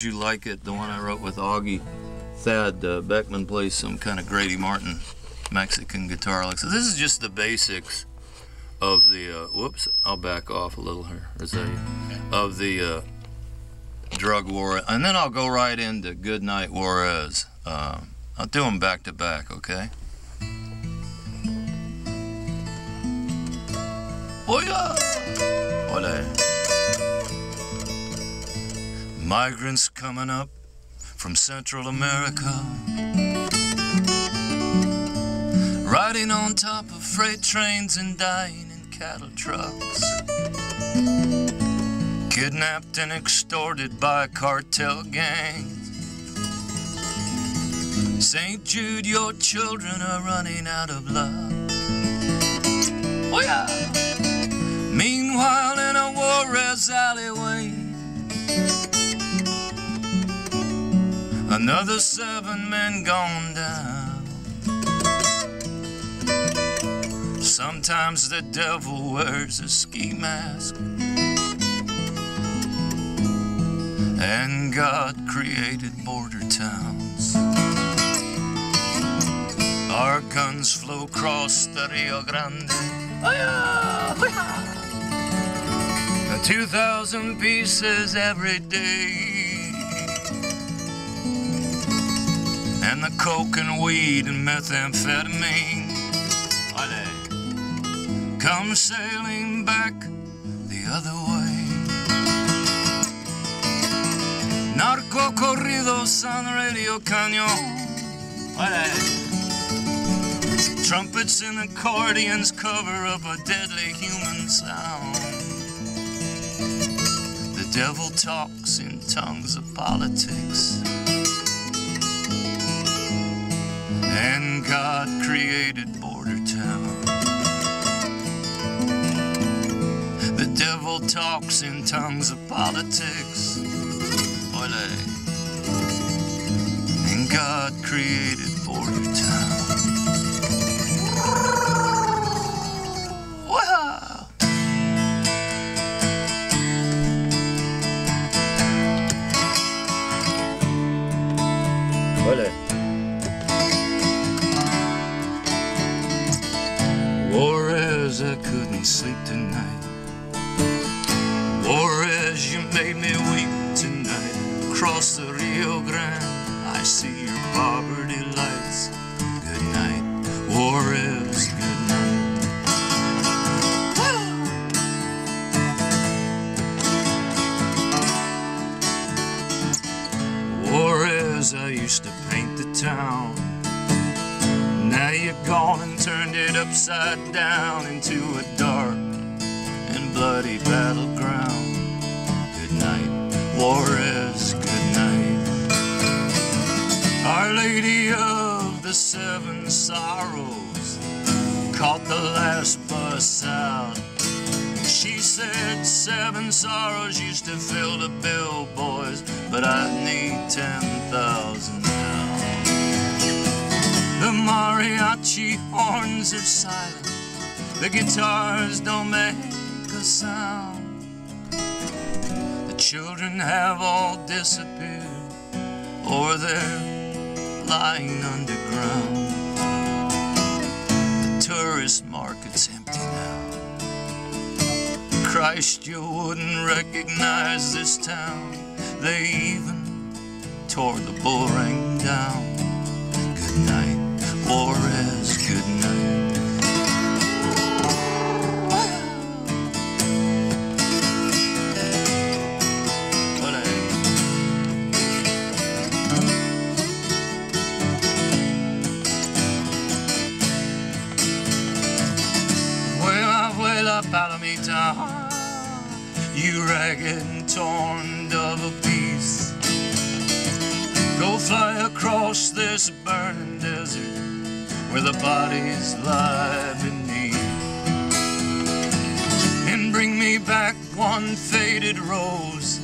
You like it, the one I wrote with Augie. Thad Beckman plays some kind of Grady Martin Mexican guitar lick. So this is just the basics of the whoops, I'll back off a little here. Of the drug war, and then I'll go right into Goodnight Juarez. I'll do them back to back, okay? Oh yeah! Ole. Migrants coming up from Central America, riding on top of freight trains and dying in cattle trucks, kidnapped and extorted by cartel gangs. St. Jude, your children are running out of love. Oh yeah! Meanwhile, in a Juarez alleyway, another 7 men gone down. Sometimes the devil wears a ski mask, and God created border towns. Our guns flow across the Rio Grande. 2,000 pieces every day. And the coke and weed and methamphetamine come sailing back the other way. Narco corridos on Radio Cañon. Trumpets and accordions cover up a deadly human sound. The devil talks in tongues of politics, and God created border town. The devil talks in tongues of politics, and God created border town. Wow. Juarez, I couldn't sleep tonight. Juarez, you made me weep tonight. Across the Rio Grande, I see your poverty lights. Good night, Juarez, good night. Juarez, I used to paint the town. Now you're gone and turned it upside down into a dark and bloody battleground. Good night, Juarez, good night. Our Lady of the Seven Sorrows caught the last bus out. She said 7 sorrows used to fill the bill, boys, but I need 10,000 now. The mariachi horns are silent, the guitars don't make a sound. The children have all disappeared, or they're lying underground. The tourist market's empty now. Christ, you wouldn't recognize this town. They even tore the bull ring down. Good night, Juarez, good night. Vuela, palomita, you ragged and torn dove of peace. Go fly across this burning desert where the bodies lie beneath, and bring me back one faded rose,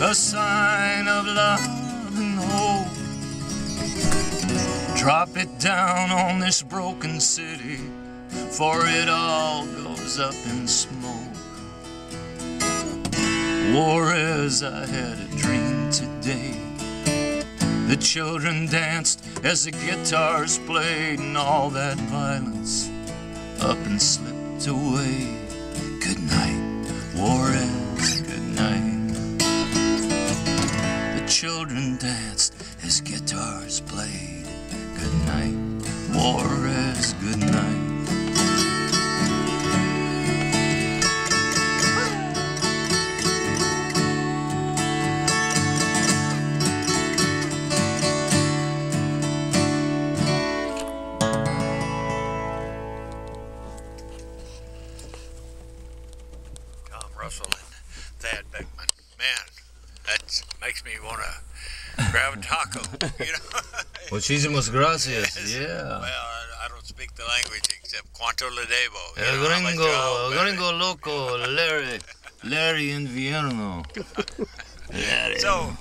a sign of love and hope. Drop it down on this broken city, for it all goes up in smoke. Juarez, I had a dream today. The children danced as the guitars played, and all that violence up and slipped away. Good night, Juarez, good night. The children danced as guitars played. Good night, Juarez, good night. Russell and Thad Beckman. Man, that makes me want to grab a taco, you know. Muchísimas gracias. Yes. Yeah. Well, I don't speak the language except Cuanto le debo. El gringo loco, Larry Invierno. So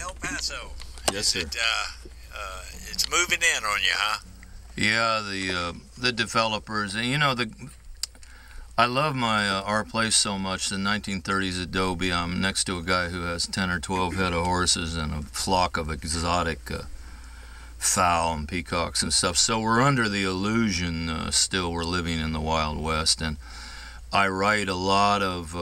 El Paso. Yes, sir. It's moving in on you, huh? Yeah, the developers, and you know, I love my our place so much. The 1930s Adobe. I'm next to a guy who has 10 or 12 head of horses and a flock of exotic fowl and peacocks and stuff. So we're under the illusion still we're living in the Wild West. And I write a lot of,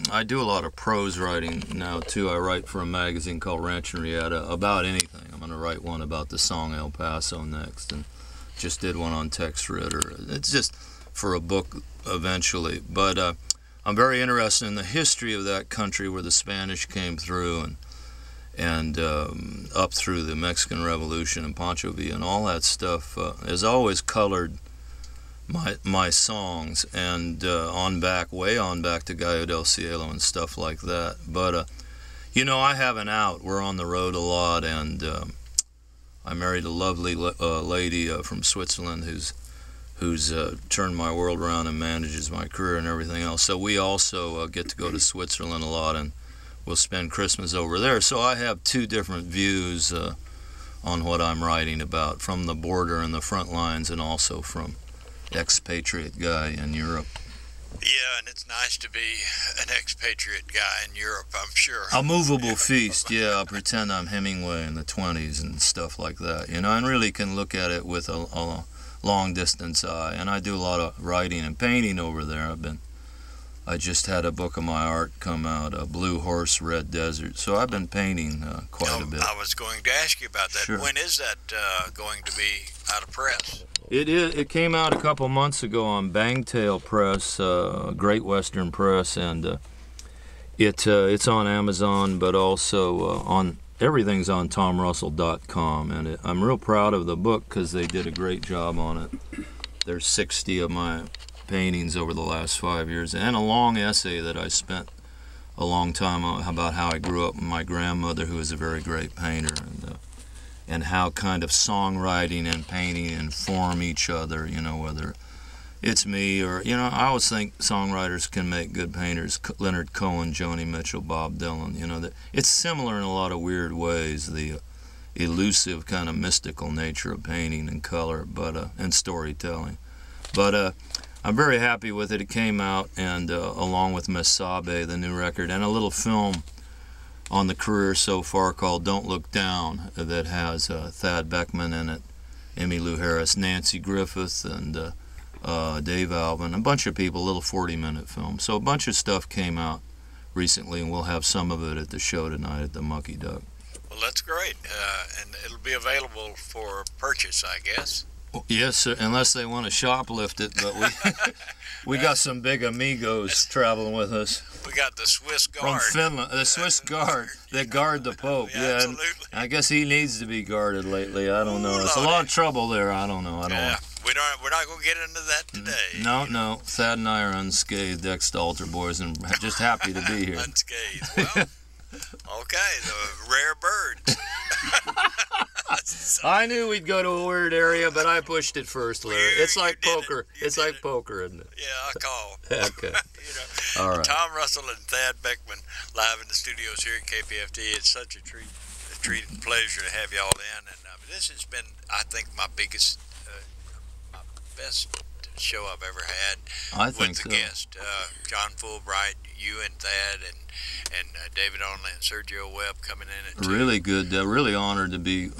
I do a lot of prose writing now too. I write for a magazine called Rancheria about anything. I'm going to write one about the song El Paso next, and just did one on Tex Ritter. It's just for a book eventually, but I'm very interested in the history of that country where the Spanish came through and up through the Mexican Revolution and Pancho Villa and all that stuff has always colored my songs, and way on back to Gallo del Cielo and stuff like that. But you know, I have an out. We're on the road a lot, and I married a lovely lady from Switzerland who's turned my world around and manages my career and everything else. So we also get to go to Switzerland a lot, and we'll spend Christmas over there. So I have two different views on what I'm writing about, from the border and the front lines, and also from expatriate guy in Europe. Yeah, and it's nice to be an expatriate guy in Europe, I'm sure. A movable feast, yeah. I'll pretend I'm Hemingway in the 20s and stuff like that, you know, and really can look at it with a long distance eye. And I do a lot of writing and painting over there. I just had a book of my art come out, a Blue Horse, Red Desert. So I've been painting quite a bit. I was going to ask you about that. Sure. When is that going to be out of press? It came out a couple months ago on Bangtail Press, Great Western Press, and it's on Amazon, but also everything's on TomRussell.com, and I'm real proud of the book because they did a great job on it. There's 60 of my paintings over the last 5 years, and a long essay that I spent a long time on about how I grew up with my grandmother, who was a very great painter, and how kind of songwriting and painting inform each other, you know, whether it's me or, you know, I always think songwriters can make good painters. Leonard Cohen, Joni Mitchell, Bob Dylan, you know, it's similar in a lot of weird ways, the elusive kind of mystical nature of painting and color, but and storytelling. But I'm very happy with it. It came out, and along with Mesabe, the new record, and a little film on the career so far called Don't Look Down that has Thad Beckman in it, Emmylou Harris, Nancy Griffith, and Dave Alvin, a bunch of people, a little 40-minute film. So a bunch of stuff came out recently, and we'll have some of it at the show tonight at the Mucky Duck. Well, that's great, and it'll be available for purchase, I guess. Yes, sir, unless they want to shoplift it, but we got some big amigos traveling with us. We got the Swiss Guard. From Finland, the Swiss Guard that guard the Pope. Yeah, absolutely. I guess he needs to be guarded lately. I don't know. It's a lot of trouble there. I don't know. We're not going to get into that today. No. Thad and I are unscathed ex-altar boys, and just happy to be here. Unscathed. Well, okay, the rare birds. I knew we'd go to a weird area, but I pushed it first, Larry. It's like poker. It's like poker, isn't it? Yeah, I call. Okay. All right. Tom Russell and Thad Beckman live in the studios here at Kpft. It's such a treat and pleasure to have y'all in. And this has been, I think, my best show I've ever had. I think with the so. guest, John Fulbright, you and Thad, and David Onley and Sergio Webb coming in. Really good. Really honored to be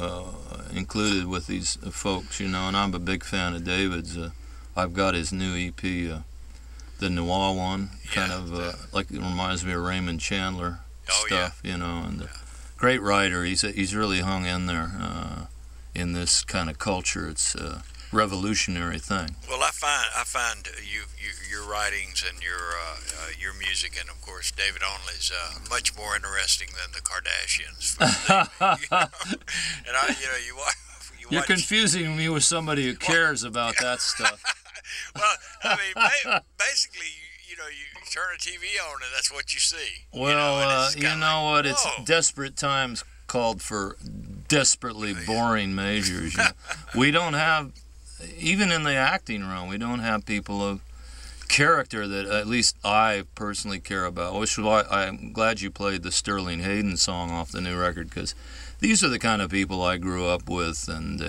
included with these folks, you know. And I'm a big fan of David's. I've got his new EP, the Noir one, kind of like it reminds me of Raymond Chandler stuff, you know. And great writer. He's really hung in there in this kind of culture. It's revolutionary thing. Well, I find your writings and your music, and of course David Onley's much more interesting than the Kardashians. And You're confusing me with somebody who cares about that stuff. Well, I mean, basically, you turn a TV on and that's what you see. Well, you know what? It's desperate times called for desperately boring measures. You know? We don't have, even in the acting realm, we don't have people of character that at least I personally care about, which is why I'm glad you played the Sterling Hayden song off the new record, because these are the kind of people I grew up with, and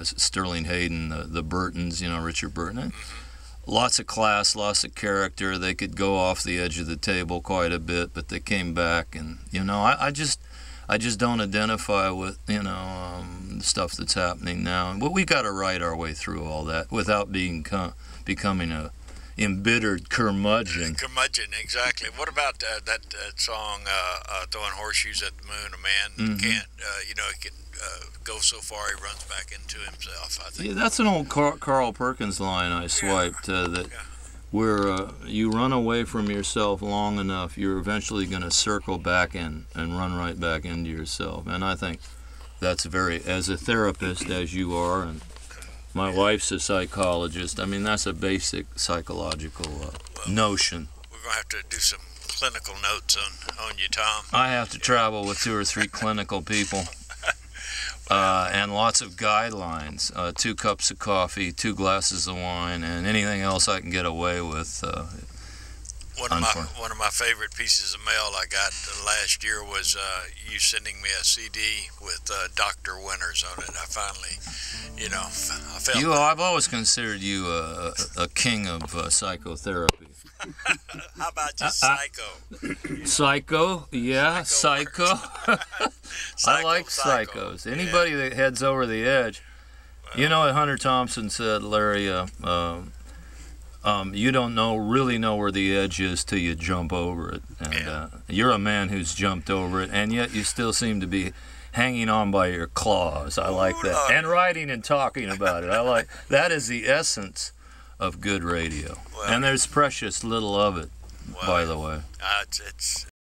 Sterling Hayden, the Burtons, you know, Richard Burton. Lots of class, lots of character. They could go off the edge of the table quite a bit, but they came back, and you know, I just don't identify with, you know, the stuff that's happening now. But we got to write our way through all that without becoming a embittered curmudgeon. Curmudgeon, exactly. What about that song, Throwing Horseshoes at the Moon? A man can't, he can go so far he runs back into himself, I think. Yeah, that's an old Carl Perkins line I swiped, where you run away from yourself long enough, you're eventually going to circle back in and run right back into yourself. And I think that's as a therapist as you are, and my wife's a psychologist, I mean, that's a basic psychological notion. We're going to have to do some clinical notes on you, Tom. I have to travel with 2 or 3 clinical people. And lots of guidelines, 2 cups of coffee, 2 glasses of wine, and anything else I can get away with. One of my favorite pieces of mail I got last year was you sending me a CD with Dr. Winters on it. I finally, I felt I've always considered you a king of psychotherapy. How about just psycho? Psycho, yeah, psycho. I like psychos. Anybody that heads over the edge. You know what Hunter Thompson said, Larry? You don't really know where the edge is till you jump over it. And you're a man who's jumped over it, and yet you still seem to be hanging on by your claws. I like that. And writing and talking about it. That is the essence of good radio. And there's precious little of it, by the way. It's